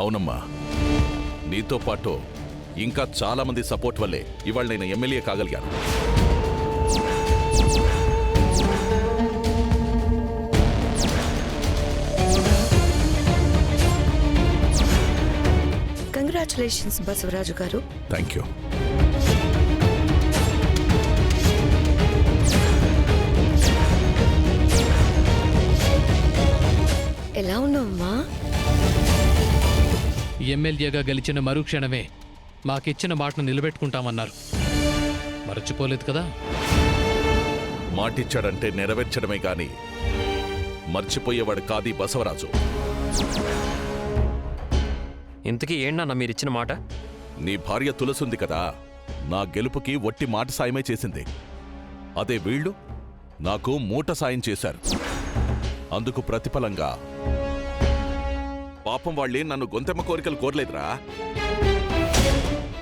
అవునమ్మా, నీతో పాటు ఇంకా చాలా మంది సపోర్ట్ వల్లే ఇవాళ నేను ఎమ్మెల్యే కాగలిగాను. కంగ్రాచులేషన్స్ బసవరాజు గారు. Thank you. ఎలా ఉన్నావమ్మా? ఎమ్మెల్యేగా గెలిచిన మరుక్షణమే మాకిచ్చిన మాటను నిలబెట్టుకుంటామన్నారు. మరచిపోలేదు కదా? మాటిచ్చాడంటే నెరవేర్చడమే గాని మర్చిపోయేవాడు కాదీ బసవరాజు. ఇంతకీ ఏంటన్నా మీరిచ్చిన మాట? నీ భార్య తులసుంది కదా, నా గెలుపుకి వట్టి మాట సాయమే చేసింది. అదే వీళ్ళు నాకు మూట సాయం చేశారు. అందుకు ప్రతిఫలంగా పాపం వాళ్ళే నన్ను గొంతెమ్మ కోరికలు కోరలేదురా,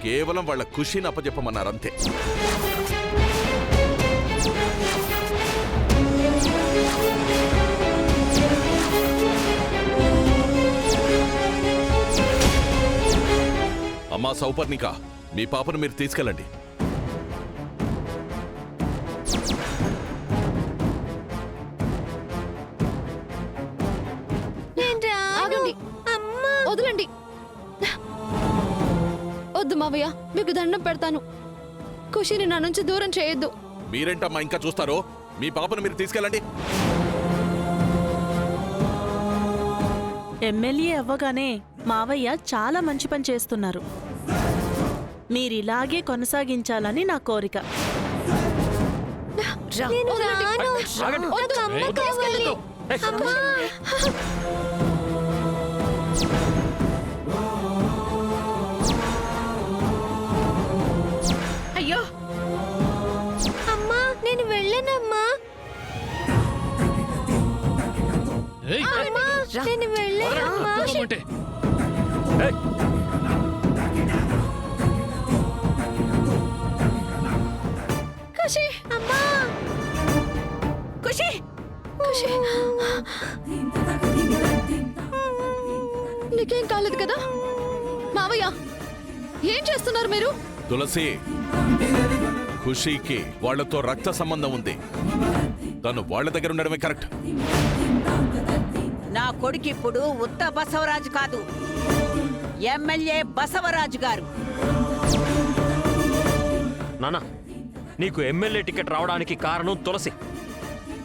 కేవలం వాళ్ళ ఖుషీని అప్పజెప్పమన్నారంతే. అమ్మా సౌపర్ణిక, మీ పాపను మీరు తీసుకెళ్ళండి. వదలండి. వద్దు మావయ్య, మీకు దండం పెడతాను. ఖుషిని నా నుంచి దూరం చేయొద్దు. మీరేంటమ్మా ఇంకా చూస్తారో? మీ పాపను మీరు తీసుకెళ్ళండి. ఎమ్మెల్యే అవ్వగానే మావయ్య చాలా మంచి పని చేస్తున్నారు. మీరిలాగే కొనసాగించాలని నా కోరిక. అయ్యో అమ్మా, నేను వెళ్ళనమ్మా. నేను వెళ్ళనమ్మా. ఖుషి అమ్మా, ఖుషి ఖుషి, నీకేం కాలేదు కదా? మావయ్య, ఏం చేస్తున్నారు మీరు? తులసి, ఖుషీకి వాళ్లతో రక్త సంబంధం ఉంది. తను వాళ్ళ దగ్గర ఉండడమే కరెక్ట్. నా కొడుకిప్పుడు ఉత్త బసవరాజు కాదు, ఎమ్మెల్యే బసవరాజు గారు. నానా, నీకు ఎమ్మెల్యే టికెట్ రావడానికి కారణం తులసి.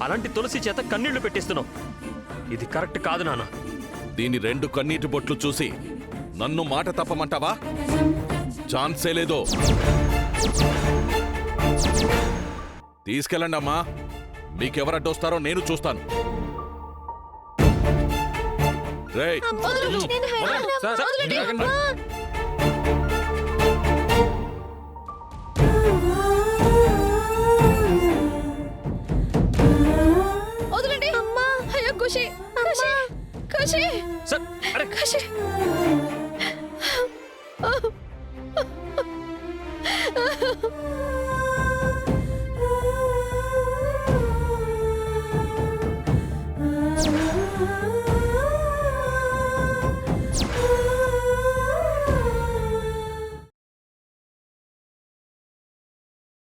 అలాంటి తులసి చేత కన్నీళ్లు పెట్టిస్తున్నావు. ఇది కరెక్ట్ కాదు నానా. దీని 2 కన్నీటి బొట్లు చూసి నన్ను మాట తప్పమంటావా? ఛాన్సే లేదో. తీసుకెళ్ళండి అమ్మా. మీకెవరడ్డొస్తారో నేను చూస్తాను. రేయ్, వదలండి. అయ్యో ఖుషి, ఖుషి, ఖుషి, ఖుషి.